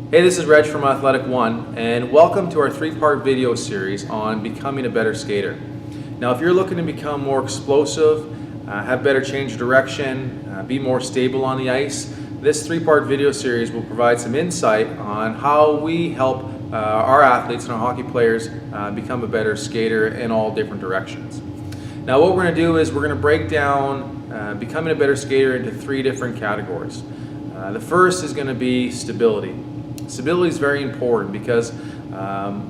Hey, this is Reg from Athletic One, and welcome to our three-part video series on becoming a better skater. Now, if you're looking to become more explosive, have better change of direction, be more stable on the ice, this three-part video series will provide some insight on how we help our athletes and our hockey players become a better skater in all different directions. Now, what we're going to do is we're going to break down becoming a better skater into three different categories. The first is going to be stability. Stability is very important because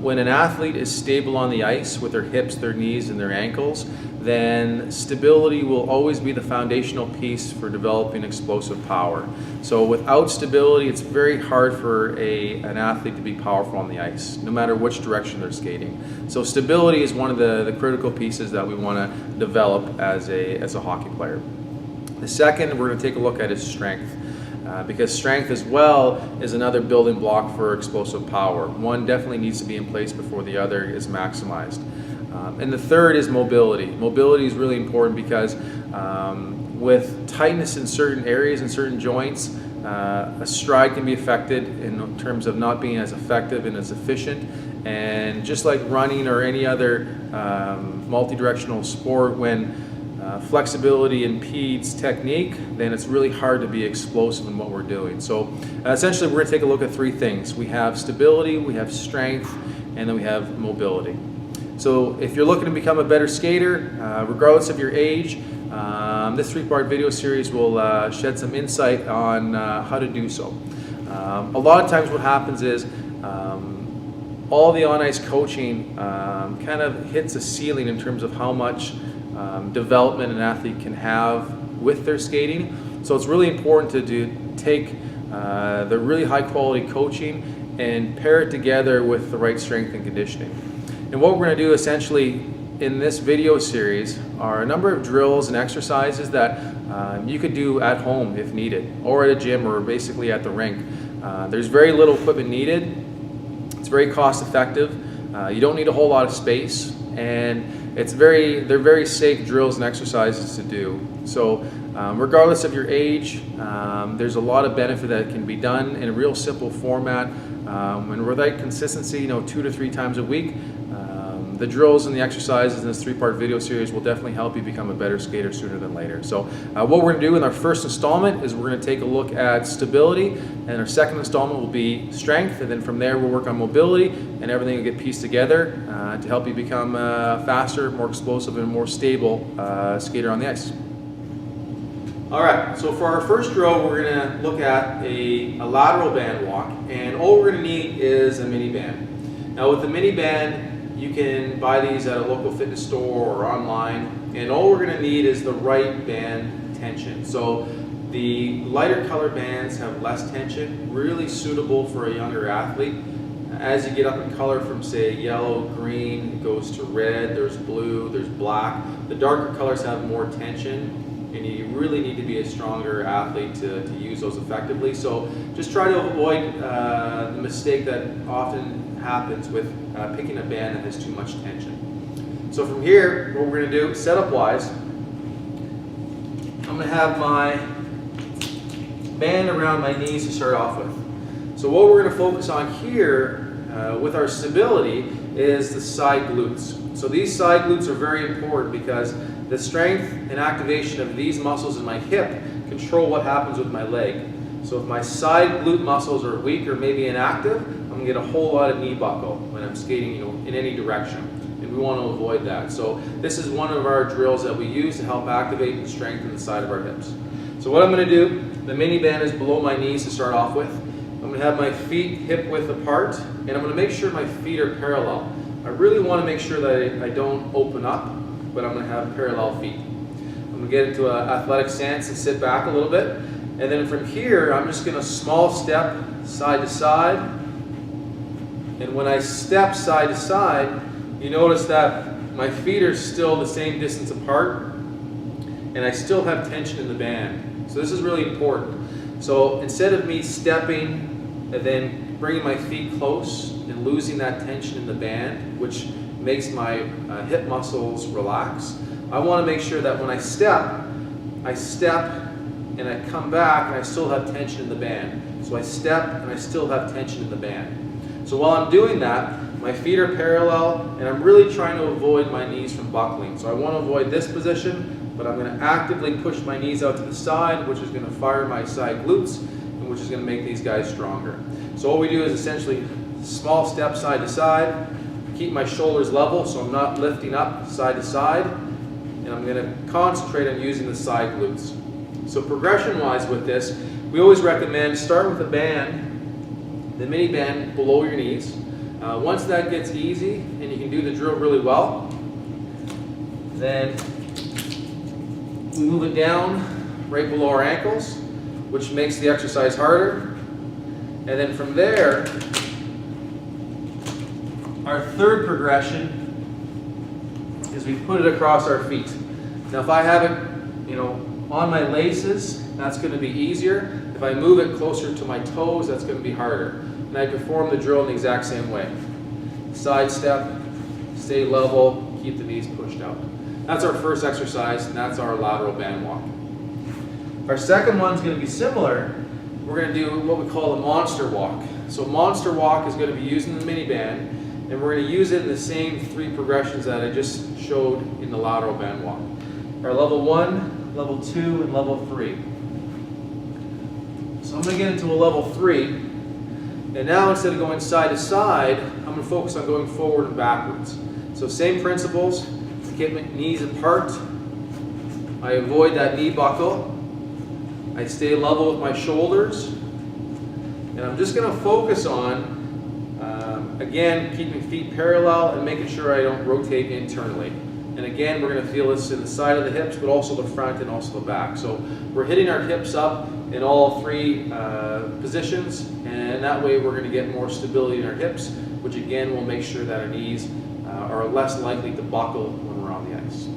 when an athlete is stable on the ice with their hips, their knees, and their ankles, then stability will always be the foundational piece for developing explosive power. So without stability, it's very hard for an athlete to be powerful on the ice, no matter which direction they're skating. So stability is one of the critical pieces that we want to develop as a hockey player. The second we're going to take a look at is strength. Because strength as well is another building block for explosive power. One definitely needs to be in place before the other is maximized. And the third is mobility. Mobility is really important because with tightness in certain areas and certain joints, a stride can be affected in terms of not being as effective and as efficient. And just like running or any other multi-directional sport, when flexibility impedes technique, then it's really hard to be explosive in what we're doing. So essentially we're going to take a look at three things. We have stability, we have strength, and then we have mobility. So if you're looking to become a better skater, regardless of your age, this three-part video series will shed some insight on how to do so. A lot of times what happens is all the on-ice coaching kind of hits a ceiling in terms of how much development an athlete can have with their skating. So it's really important to take the really high quality coaching and pair it together with the right strength and conditioning. And what we're going to do essentially in this video series are a number of drills and exercises that you could do at home if needed, or at a gym, or basically at the rink. There's very little equipment needed. It's very cost effective. You don't need a whole lot of space, and they're very safe drills and exercises to do. So regardless of your age, there's a lot of benefit that can be done in a real simple format. And with that consistency, 2 to 3 times a week, the drills and the exercises in this three-part video series will definitely help you become a better skater sooner than later. So what we're going to do in our first installment is we're going to take a look at stability, and our second installment will be strength, and then from there we'll work on mobility, and everything will get pieced together to help you become a faster, more explosive, and more stable skater on the ice. Alright, so for our first drill we're going to look at a lateral band walk, and all we're going to need is a mini band. Now with the mini band, you can buy these at a local fitness store or online, and all we're going to need is the right band tension. So the lighter color bands have less tension, really suitable for a younger athlete. As you get up in color from say yellow, green, it goes to red, there's blue, there's black. The darker colors have more tension, and you really need to be a stronger athlete to use those effectively. So just try to avoid the mistake that often happens with picking a band that has too much tension. So from here, what we're going to do, setup wise, I'm going to have my band around my knees to start off with. So what we're going to focus on here with our stability is the side glutes. So these side glutes are very important because the strength and activation of these muscles in my hip control what happens with my leg. So if my side glute muscles are weak or maybe inactive, I'm going to get a whole lot of knee buckle when I'm skating in any direction. And we want to avoid that. So this is one of our drills that we use to help activate and strengthen the side of our hips. So what I'm going to do, the mini band is below my knees to start off with. I'm going to have my feet hip width apart, and I'm going to make sure my feet are parallel. I really want to make sure that I don't open up, but I'm going to have parallel feet. I'm going to get into an athletic stance and sit back a little bit. And then from here, I'm just going to small step side to side. And when I step side to side, you notice that my feet are still the same distance apart, and I still have tension in the band. So this is really important. So instead of me stepping and then bringing my feet close and losing that tension in the band, which makes my hip muscles relax, I want to make sure that when I step and I come back and I still have tension in the band. So I step and I still have tension in the band. So while I'm doing that, my feet are parallel and I'm really trying to avoid my knees from buckling. So I want to avoid this position, but I'm going to actively push my knees out to the side, which is going to fire my side glutes and which is going to make these guys stronger. So what we do is essentially small step side to side, keep my shoulders level so I'm not lifting up side to side, and I'm going to concentrate on using the side glutes. So progression wise with this, we always recommend start with a band, the mini band below your knees. Once that gets easy and you can do the drill really well, then we move it down right below our ankles, which makes the exercise harder. And then from there, our third progression is we put it across our feet. Now if I have it, on my laces, that's going to be easier. If I move it closer to my toes, that's going to be harder. And I perform the drill in the exact same way. Side step, stay level, keep the knees pushed out. That's our first exercise, and that's our lateral band walk. Our second one's going to be similar. We're going to do what we call a monster walk. So monster walk is going to be using the mini band, and we're going to use it in the same three progressions that I just showed in the lateral band walk. Our level 1, level 2, and level 3. So I'm going to get into a level 3. And now instead of going side to side, I'm going to focus on going forward and backwards. So same principles, get my knees apart. I avoid that knee buckle. I stay level with my shoulders. And I'm just going to focus on, again, keeping feet parallel and making sure I don't rotate internally. And again, we're going to feel this in the side of the hips, but also the front and also the back. So we're hitting our hips up in all three positions, and that way we're going to get more stability in our hips, which again will make sure that our knees are less likely to buckle when we're on the ice.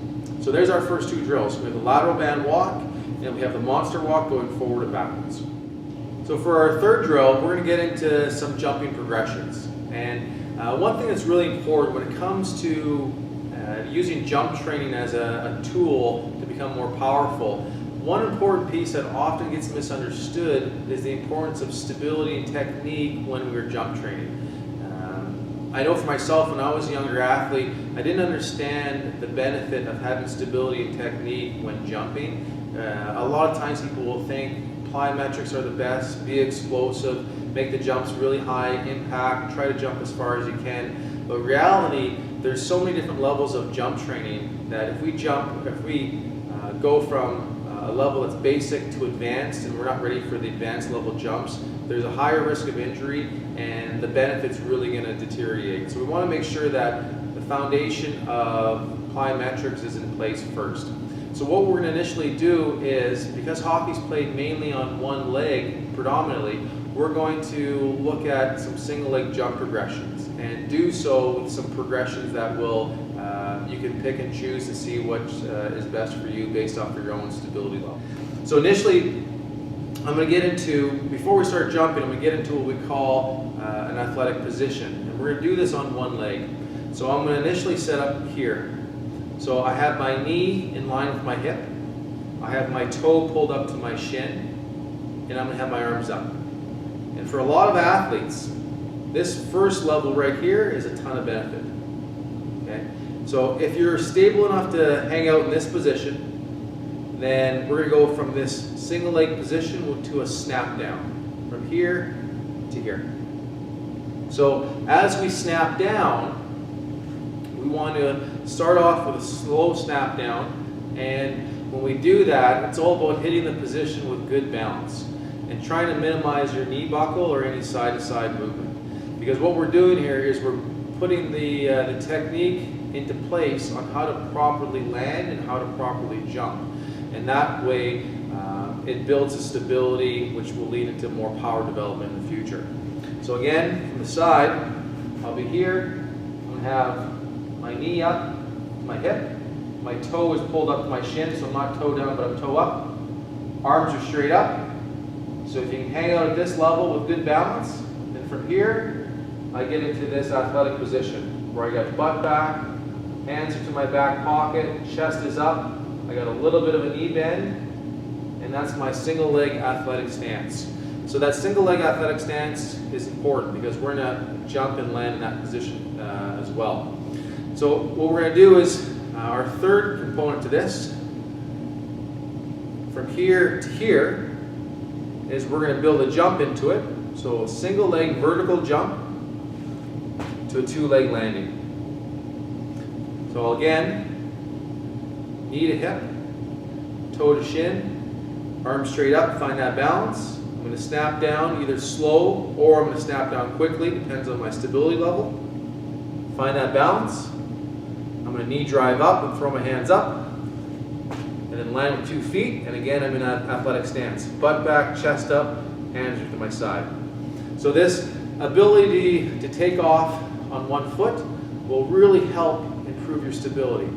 So there's our first two drills. We have the lateral band walk, and we have the monster walk going forward and backwards. So for our third drill, we're going to get into some jumping progressions. And one thing that's really important when it comes to using jump training as a tool to become more powerful, one important piece that often gets misunderstood is the importance of stability and technique when we're jump training. I know for myself, when I was a younger athlete, I didn't understand the benefit of having stability and technique when jumping. A lot of times people will think plyometrics are the best, be explosive, make the jumps really high impact, try to jump as far as you can. But in reality, there's so many different levels of jump training that if we go from a level that's basic to advanced and we're not ready for the advanced level jumps, there's a higher risk of injury and the benefit's really going to deteriorate. So we want to make sure that the foundation of plyometrics is in place first. So what we're going to initially do is, because hockey's played mainly on one leg predominantly, we're going to look at some single leg jump progressions and do so with some progressions that will you can pick and choose to see what is best for you based off your own stability level. So initially, I'm going to get into, before we start jumping, I'm going to get into what we call an athletic position. And we're going to do this on one leg. So I'm going to initially set up here. So I have my knee in line with my hip. I have my toe pulled up to my shin. And I'm going to have my arms up. And for a lot of athletes, this first level right here is a ton of benefit. Okay? So if you're stable enough to hang out in this position, then we're going to go from this single leg position to a snap down, from here to here. So as we snap down, we want to start off with a slow snap down, and when we do that, it's all about hitting the position with good balance and trying to minimize your knee buckle or any side-to-side movement. Because what we're doing here is we're putting the technique into place on how to properly land and how to properly jump. And that way, it builds a stability which will lead into more power development in the future. So again, from the side, I'll be here. I'm going to have my knee up to my hip. My toe is pulled up to my shin, so I'm not toe down, but I'm toe up. Arms are straight up. So if you can hang out at this level with good balance, then from here, I get into this athletic position where I got butt back, hands are to my back pocket, chest is up, I got a little bit of a knee bend, and that's my single leg athletic stance. So that single leg athletic stance is important because we're going to jump and land in that position as well. So what we're going to do is our third component to this, from here to here, is we're going to build a jump into it. So a single leg vertical jump to a two-leg landing. So again, knee to hip, toe to shin, arm straight up, find that balance. I'm going to snap down either slow or I'm going to snap down quickly, depends on my stability level. Find that balance. I'm going to knee drive up and throw my hands up. And then land with 2 feet. And again, I'm in an athletic stance. Butt back, chest up, hands to my side. So this ability to take off on one foot will really help improve your stability.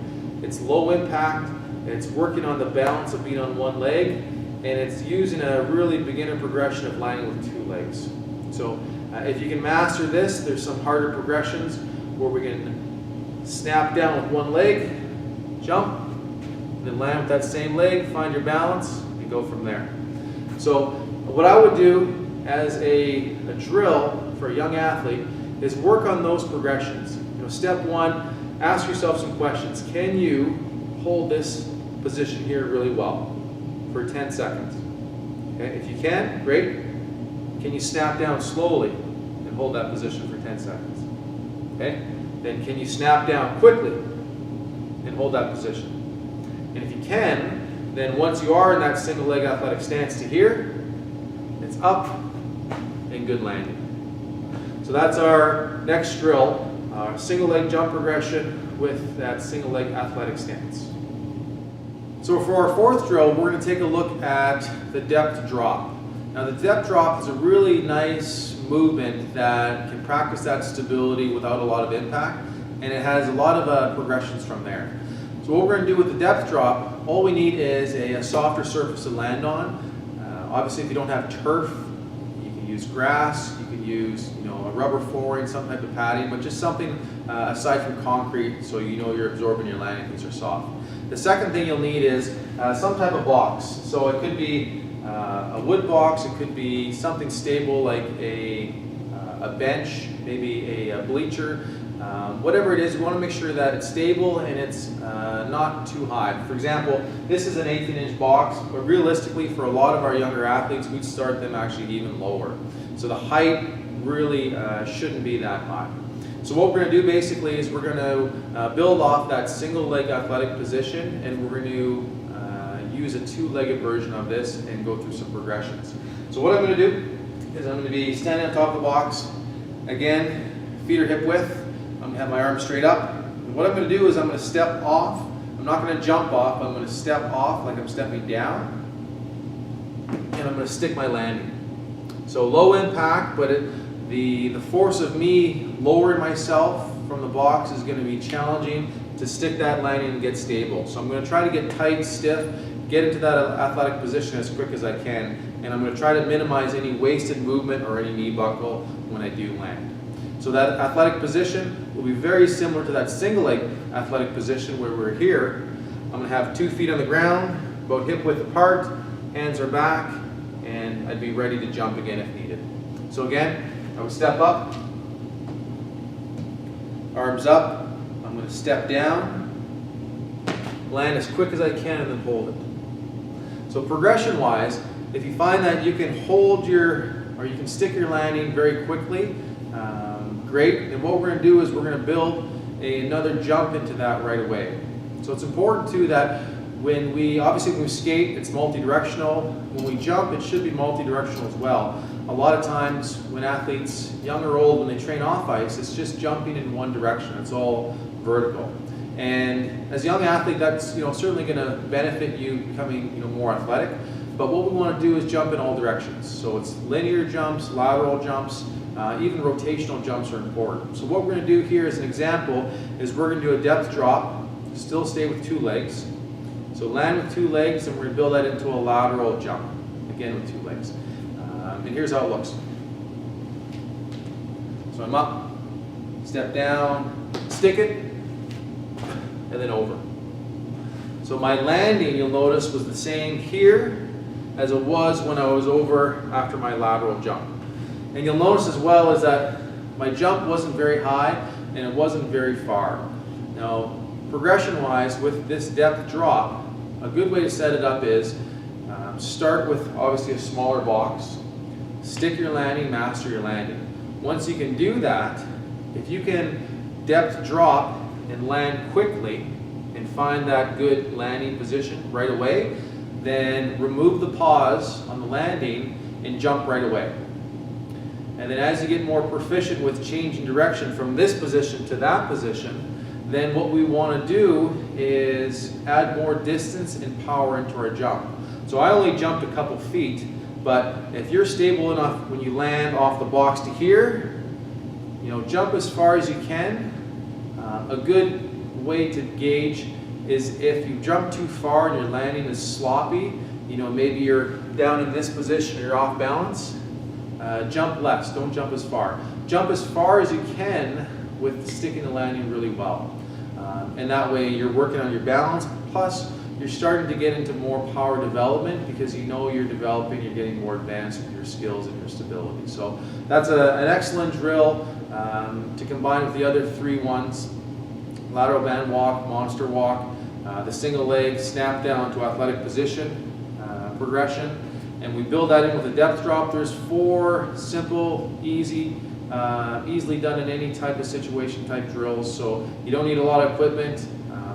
It's low impact, it's working on the balance of being on one leg, and it's using a really beginner progression of landing with 2 legs. So if you can master this, there's some harder progressions where we can snap down with one leg, jump, and then land with that same leg, find your balance, and go from there. So what I would do as a drill for a young athlete is work on those progressions. Step 1, ask yourself some questions. Can you hold this position here really well for 10 seconds? Okay, if you can, great. Can you snap down slowly and hold that position for 10 seconds? Okay, then can you snap down quickly and hold that position? And if you can, then once you are in that single leg athletic stance to here, it's up and good landing. So that's our next drill, single leg jump progression with that single leg athletic stance. So for our fourth drill, we're going to take a look at the depth drop. Now the depth drop is a really nice movement that can practice that stability without a lot of impact, and it has a lot of progressions from there. So what we're going to do with the depth drop, all we need is a softer surface to land on. Obviously if you don't have turf, you can use grass, you can use a rubber flooring, some type of padding, but just something aside from concrete so you know you're absorbing your landing, things are soft. The second thing you'll need is some type of box. So it could be a wood box, it could be something stable like a bench, maybe a bleacher. Whatever it is, you want to make sure that it's stable and it's not too high. For example, this is an 18-inch box, but realistically for a lot of our younger athletes, we'd start them actually even lower. So the height really shouldn't be that high. So what we're going to do basically is we're going to build off that single leg athletic position, and we're going to use a two-legged version of this and go through some progressions. So what I'm going to do is I'm going to be standing on top of the box. Again, feet are hip width. I'm going to have my arms straight up. And what I'm going to do is I'm going to step off. I'm not going to jump off. I'm going to step off like I'm stepping down. And I'm going to stick my landing. So low impact, but the force of me lowering myself from the box is going to be challenging to stick that landing and get stable. So I'm going to try to get tight, stiff, get into that athletic position as quick as I can. And I'm going to try to minimize any wasted movement or any knee buckle when I do land. So that athletic position will be very similar to that single leg athletic position where we're here. I'm going to have 2 feet on the ground, about hip width apart, hands are back, and I'd be ready to jump again if needed. So again, I would step up, arms up, I'm going to step down, land as quick as I can, and then hold it. So progression wise, if you find that you can hold or you can stick your landing very quickly, great. And what we're going to do is we're going to build another jump into that right away. So it's important too that when we skate, it's multi-directional. When we jump, it should be multi-directional as well. A lot of times when athletes, young or old, when they train off ice, it's just jumping in one direction. It's all vertical. And as a young athlete, that's certainly going to benefit you becoming more athletic. But what we want to do is jump in all directions. So it's linear jumps, lateral jumps, even rotational jumps are important. So what we're going to do here as an example is we're going to do a depth drop, still stay with 2 legs. So land with 2 legs, and we're going to build that into a lateral jump, again with 2 legs. And here's how it looks. So I'm up, step down, stick it, and then over. So my landing, you'll notice, was the same here as it was when I was over after my lateral jump. And you'll notice as well is that my jump wasn't very high and it wasn't very far. Now, progression-wise, with this depth drop, a good way to set it up is start with obviously a smaller box, stick your landing, master your landing. Once you can do that, if you can depth drop and land quickly and find that good landing position right away, then remove the pause on the landing and jump right away. And then as you get more proficient with changing direction from this position to that position, then what we want to do is add more distance and power into our jump. So I only jumped a couple feet, but if you're stable enough when you land off the box to here, jump as far as you can. A good way to gauge is if you jump too far and your landing is sloppy, maybe you're down in this position or you're off balance, jump less, don't jump as far. Jump as far as you can with sticking the landing really well. And that way you're working on your balance, plus you're starting to get into more power development because you're developing, you're getting more advanced with your skills and your stability. So that's an excellent drill to combine with the other 3 ones. Lateral band walk, monster walk, the single leg snap down to athletic position progression, and we build that in with a depth drop. There's 4 simple, easily done in any type of situation type drills, so you don't need a lot of equipment.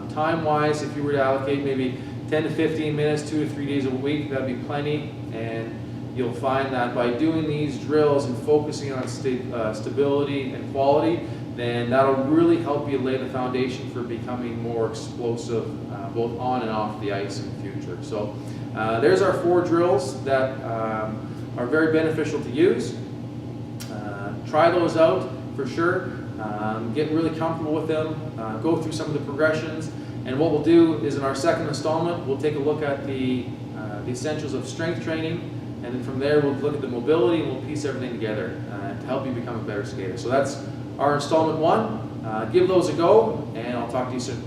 Time-wise, if you were to allocate maybe 10 to 15 minutes, 2 to 3 days a week, that'd be plenty, and you'll find that by doing these drills and focusing on stability and quality, then that'll really help you lay the foundation for becoming more explosive both on and off the ice in the future. So there's our 4 drills that are very beneficial to use. Try those out for sure. Get really comfortable with them. Go through some of the progressions. And what we'll do is in our second installment, we'll take a look at the essentials of strength training. And then from there, we'll look at the mobility and we'll piece everything together to help you become a better skater. So that's our installment 1. Give those a go, and I'll talk to you soon.